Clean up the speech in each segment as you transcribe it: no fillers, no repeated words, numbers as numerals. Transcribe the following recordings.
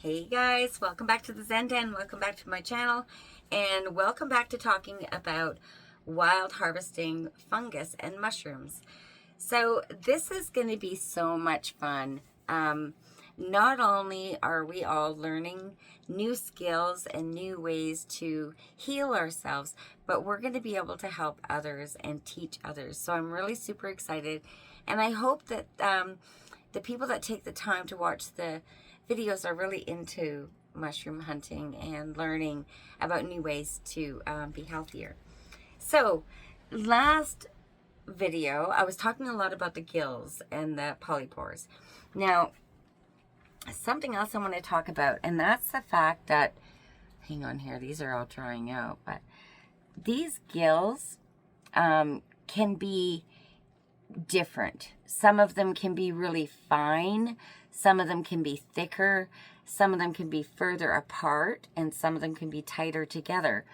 Hey guys, welcome back to the Zen Den, welcome back to my channel, and welcome back to talking about wild harvesting fungus and mushrooms. So this is going to be so much fun. Not only are we all learning new skills and new ways to heal ourselves, but we're going to be able to help others and teach others. So I'm really super excited, and I hope that the people that take the time to watch the videos are really into mushroom hunting and learning about new ways to be healthier. So last video I was talking a lot about the gills and the polypores. Now something else I want to talk about, and that's the fact that, hang on here, these are all drying out, but these gills can be different. Some of them can be really fine, some of them can be thicker, some of them can be further apart, and some of them can be tighter together.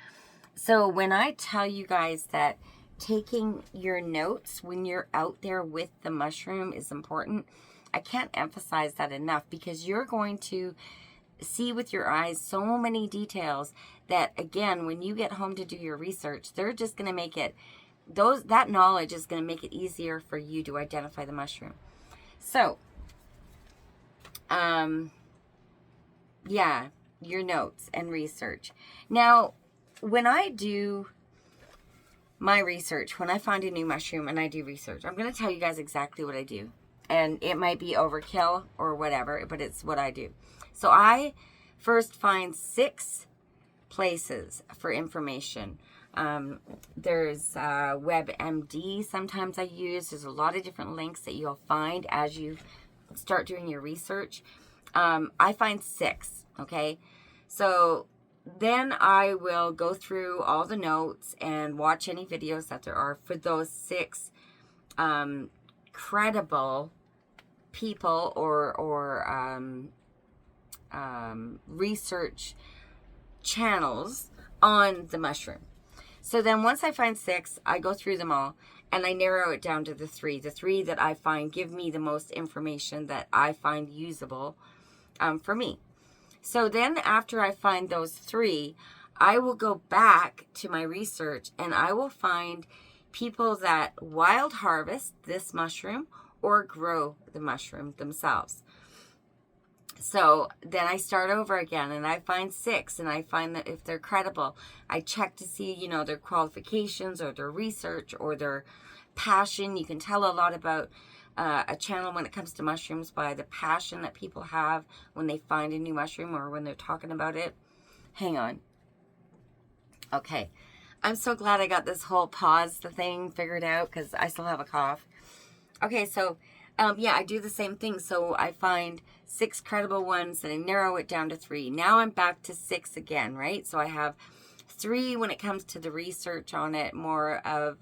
So when I tell you guys that taking your notes when you're out there with the mushroom is important, I can't emphasize that enough, because you're going to see with your eyes so many details that, again, when you get home to do your research, they're just going to make it, that knowledge is going to make it easier for you to identify the mushroom. So, yeah, your notes and research. Now, when I do my research, when I find a new mushroom and I do research, I'm going to tell you guys exactly what I do. And it might be overkill or whatever, but it's what I do. So I first find 6 places for information. There's WebMD sometimes I use. There's a lot of different links that you'll find as you start doing your research. I find 6, okay? So then I will go through all the notes and watch any videos that there are for those 6 credible people or research channels on the mushroom. So then once I find 6, I go through them all and I narrow it down to the 3 that I find give me the most information that I find usable for me. So then after I find those 3, I will go back to my research and I will find people that wild harvest this mushroom or grow the mushroom themselves. So then I start over again and I find 6, and I find that if they're credible, I check to see, you know, their qualifications or their research or their passion. You can tell a lot about a channel when it comes to mushrooms by the passion that people have when they find a new mushroom or when they're talking about it. Hang on. Okay. I'm so glad I got this whole pause thing figured out, because I still have a cough. Okay, so yeah, I do the same thing. So I find 6 credible ones and I narrow it down to 3. Now I'm back to 6 again, right? So I have 3 when it comes to the research on it, more of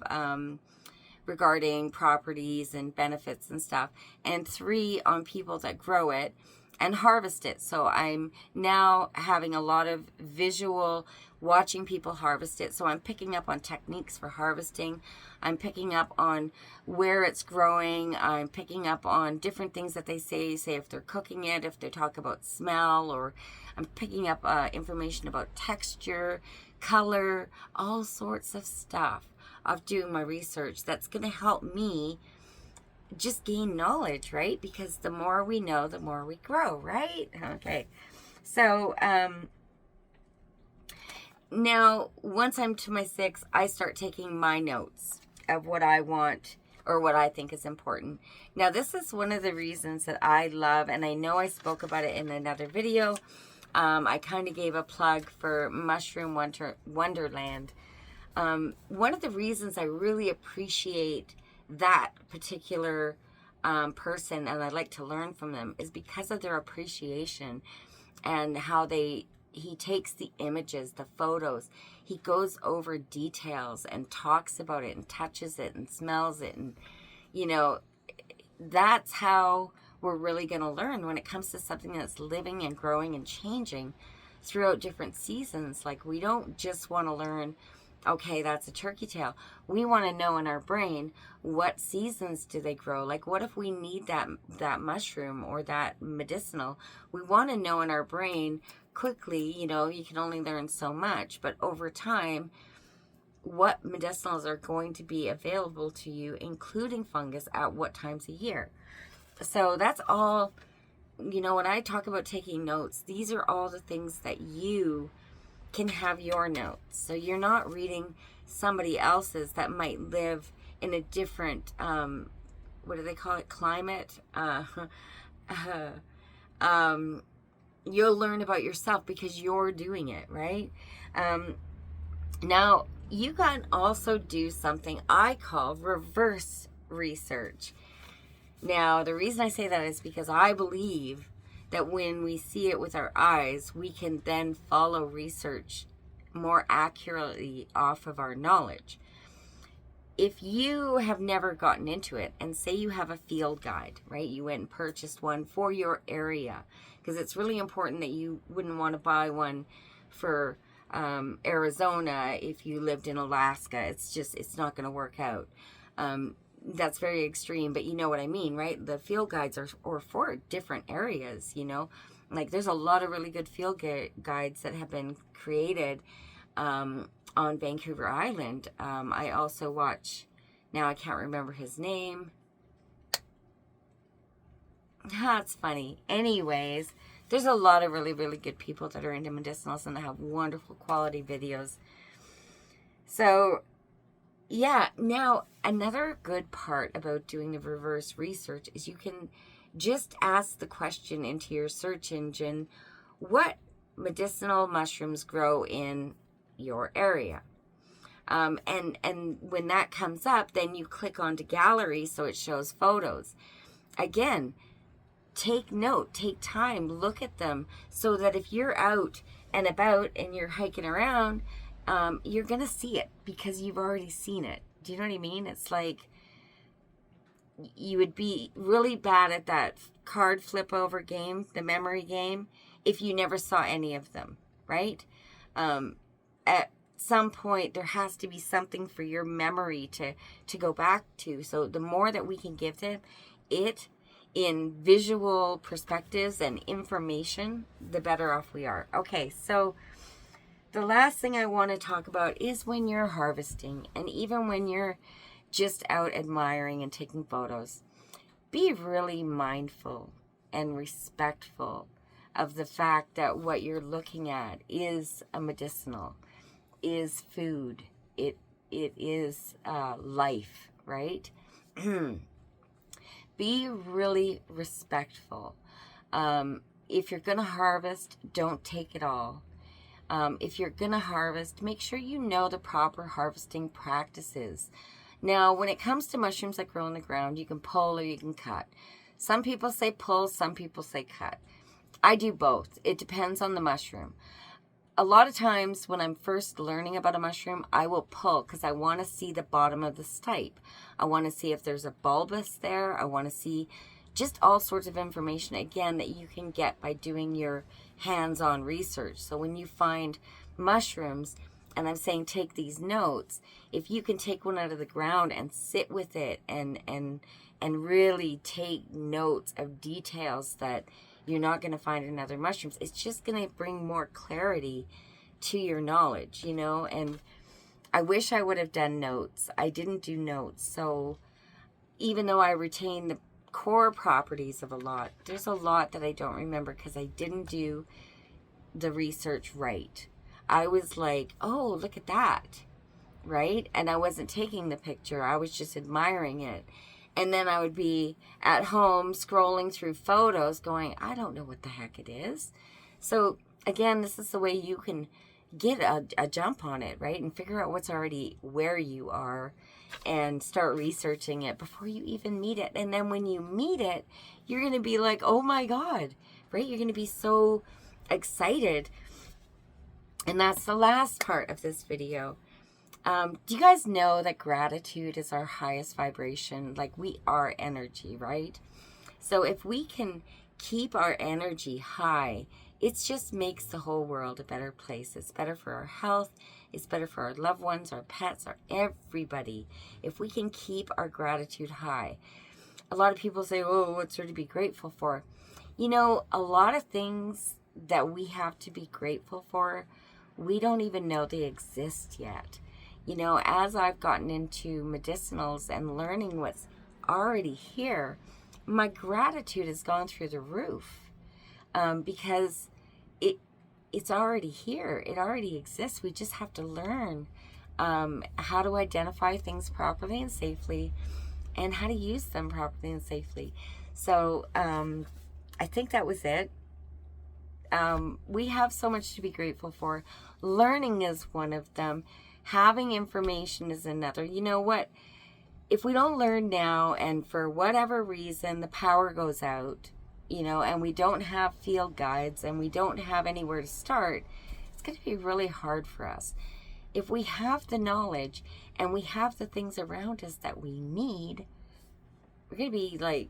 regarding properties and benefits and stuff, and 3 on people that grow it and harvest it. So I'm now having a lot of visual watching people harvest it. So I'm picking up on techniques for harvesting. I'm picking up on where it's growing. I'm picking up on different things that they say if they're cooking it, if they talk about smell, or I'm picking up information about texture, color, all sorts of stuff of doing my research that's going to help me just gain knowledge, right? Because the more we know, the more we grow, right? Okay. So, now, once I'm to my 6, I start taking my notes of what I want or what I think is important. Now, this is one of the reasons that I love, and I know I spoke about it in another video. I kind of gave a plug for Mushroom Wonderland. One of the reasons I really appreciate that particular person, and I like to learn from them, is because of their appreciation and how he takes the images, the photos, he goes over details and talks about it and touches it and smells it, and you know, that's how we're really going to learn when it comes to something that's living and growing and changing throughout different seasons. Like, we don't just want to learn Okay, that's a turkey tail. We want to know in our brain, what seasons do they grow? Like, what if we need that mushroom or that medicinal? We want to know in our brain quickly. You can only learn so much, but over time, what medicinals are going to be available to you, including fungus, at what times a year. So that's all. When I talk about taking notes, these are all the things that you can have your notes. So you're not reading somebody else's that might live in a different, what do they call it, climate. You'll learn about yourself because you're doing it, right? Now, you can also do something I call reverse research. Now, the reason I say that is because I believe that when we see it with our eyes, we can then follow research more accurately off of our knowledge. If you have never gotten into it, and say you have a field guide, right? You went and purchased one for your area, because it's really important that you wouldn't want to buy one for Arizona if you lived in Alaska. It's not going to work out. That's very extreme, but you know what I mean, right? The field guides are for different areas, Like, there's a lot of really good field guides that have been created on Vancouver Island. I also watch, now I can't remember his name. That's funny. Anyways, there's a lot of really, really good people that are into medicinals and have wonderful quality videos. So, yeah, now another good part about doing the reverse research is you can just ask the question into your search engine, what medicinal mushrooms grow in your area? And when that comes up, then you click onto gallery so it shows photos. Again, take note, take time, look at them, so that if you're out and about and you're hiking around, you're going to see it because you've already seen it. Do you know what I mean? It's like you would be really bad at that card flip over game, the memory game, if you never saw any of them, right? At some point, there has to be something for your memory to go back to. So the more that we can give them it in visual perspectives and information, the better off we are. Okay, so the last thing I want to talk about is when you're harvesting, and even when you're just out admiring and taking photos, be really mindful and respectful of the fact that what you're looking at is a medicinal, is food, it is life, right? Be really respectful. If you're going to harvest, don't take it all. If you're going to harvest, make sure you know the proper harvesting practices. Now, when it comes to mushrooms that grow in the ground, you can pull or you can cut. Some people say pull, some people say cut. I do both. It depends on the mushroom. A lot of times when I'm first learning about a mushroom, I will pull because I want to see the bottom of the stipe. I want to see if there's a bulbous there. I want to see just all sorts of information, again, that you can get by doing your hands-on research. So when you find mushrooms, and I'm saying take these notes, if you can take one out of the ground and sit with it and really take notes of details that you're not going to find in other mushrooms, it's just going to bring more clarity to your knowledge, and I wish I would have done notes. I didn't do notes. So even though I retain the core properties of alot, there's a lot that I don't remember because I didn't do the research right. I was like, oh, look at that, right? And I wasn't taking the picture. I was just admiring it. And then I would be at home scrolling through photos going, I don't know what the heck it is. So again, this is the way you can get a jump on it, right? And figure out what's already where you are and start researching it before you even meet it. And then when you meet it, you're going to be like, oh my God, right? You're going to be so excited. And that's the last part of this video. Do you guys know that gratitude is our highest vibration? Like, we are energy, right? So if we can keep our energy high, it just makes the whole world a better place. It's better for our health. It's better for our loved ones, our pets, our everybody. If we can keep our gratitude high. A lot of people say, oh, what's there to be grateful for? You know, a lot of things that we have to be grateful for, we don't even know they exist yet. You know, as I've gotten into medicinals and learning what's already here, my gratitude has gone through the roof, because it's already here. It already exists. We just have to learn how to identify things properly and safely, and how to use them properly and safely. So I think that was it. We have so much to be grateful for. Learning is one of them. Having information is another. You know what? If we don't learn now, and for whatever reason the power goes out, you know, and we don't have field guides and we don't have anywhere to start, it's going to be really hard for us. If we have the knowledge and we have the things around us that we need, we're going to be like,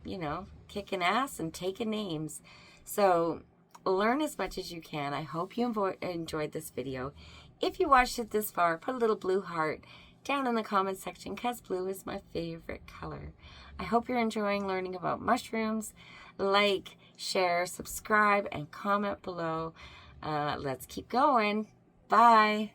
you know, kicking ass and taking names. So learn as much as you can. I hope you enjoyed this video. If you watched it this far, put a little blue heart down in the comment section, because blue is my favorite color. I hope you're enjoying learning about mushrooms. Like, share, subscribe, and comment below. Let's keep going. Bye.